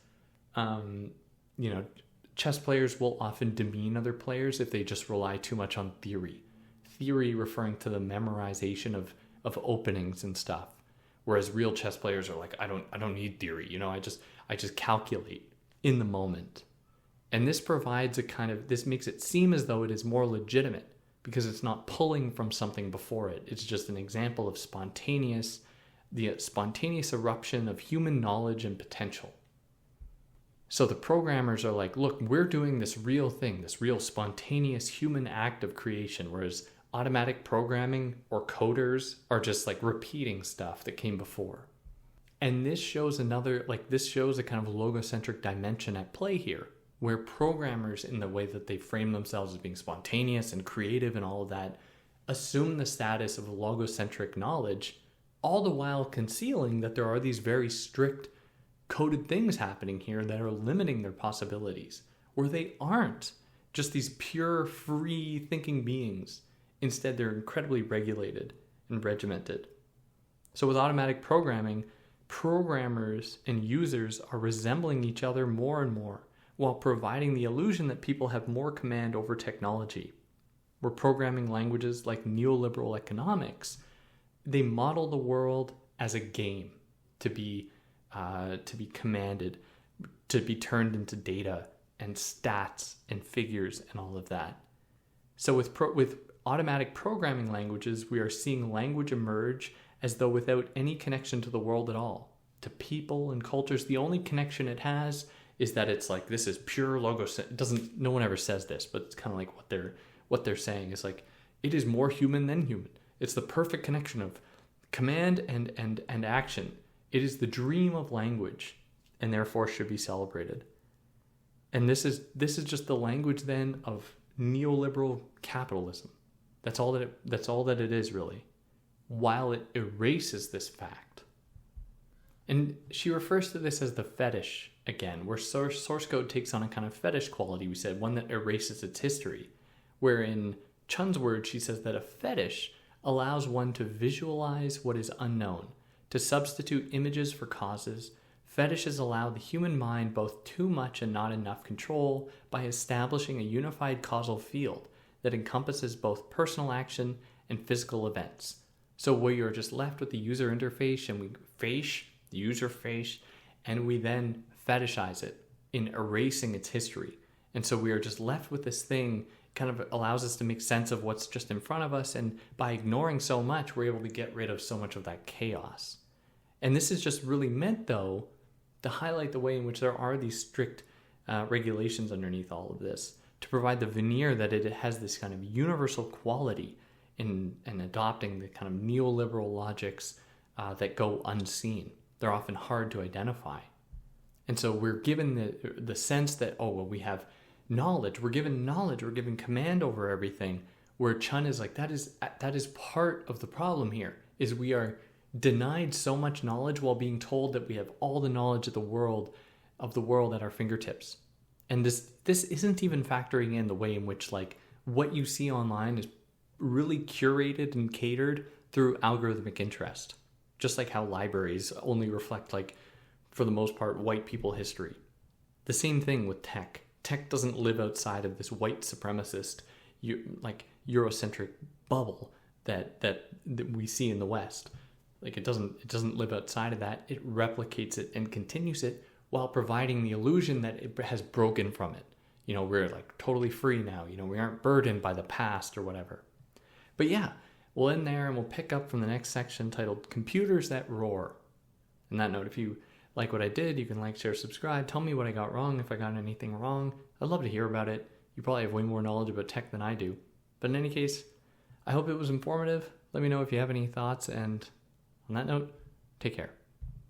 chess players will often demean other players if they just rely too much on theory. Theory referring to the memorization of openings and stuff. Whereas real chess players are like, I don't need theory, I just calculate in the moment. And this provides this makes it seem as though it is more legitimate because it's not pulling from something before it. It's just an example of the spontaneous eruption of human knowledge and potential. So the programmers are like, look, we're doing this real thing, this real spontaneous human act of creation, whereas automatic programming or coders are just like repeating stuff that came before. And this shows a kind of logocentric dimension at play here, where programmers, in the way that they frame themselves as being spontaneous and creative and all of that, assume the status of logocentric knowledge, all the while concealing that there are these very strict coded things happening here that are limiting their possibilities, where they aren't just these pure, free thinking beings. Instead, they're incredibly regulated and regimented. So with automatic programming, programmers and users are resembling each other more and more, while providing the illusion that people have more command over technology. We're programming languages like neoliberal economics. They model the world as a game to be commanded, to be turned into data and stats and figures and all of that. So with automatic programming languages, we are seeing language emerge as though without any connection to the world at all, to people and cultures. The only connection it has is that it's like, this is pure logos. No one ever says this, but it's kind of like what they're saying is like, it is more human than human. It's the perfect connection of command and action. It is the dream of language, and therefore should be celebrated. And this is just the language then of neoliberal capitalism. That's all that it is, really, while it erases this fact. And she refers to this as the fetish again, where source code takes on a kind of fetish quality, we said, one that erases its history. Where in Chun's words, she says that a fetish allows one to visualize what is unknown, to substitute images for causes. Fetishes allow the human mind both too much and not enough control by establishing a unified causal field that encompasses both personal action and physical events. So we are just left with the user interface, and the user face, and we then fetishize it in erasing its history. And so we are just left with this thing, kind of allows us to make sense of what's just in front of us, and by ignoring so much, we're able to get rid of so much of that chaos. And this is just really meant, though, to highlight the way in which there are these strict regulations underneath all of this, to provide the veneer that it has this kind of universal quality in adopting the kind of neoliberal logics that go unseen. They're often hard to identify. And so we're given the sense that, we have knowledge. We're given knowledge. We're given command over everything. Where Chun is like, that is part of the problem here, is we are denied so much knowledge while being told that we have all the knowledge of the world at our fingertips. And this isn't even factoring in the way in which like what you see online is really curated and catered through algorithmic interest. Just like how libraries only reflect, like, for the most part, white people history. The same thing with tech. Tech doesn't live outside of this white supremacist, Eurocentric bubble that we see in the West. Like, it doesn't live outside of that. It replicates it and continues it while providing the illusion that it has broken from it. We're like totally free now. We aren't burdened by the past or whatever. But yeah, we'll end there and we'll pick up from the next section titled Computers That Roar. On that note, if you like what I did, you can like, share, subscribe. Tell me what I got wrong if I got anything wrong. I'd love to hear about it. You probably have way more knowledge about tech than I do. But in any case, I hope it was informative. Let me know if you have any thoughts. And on that note, take care.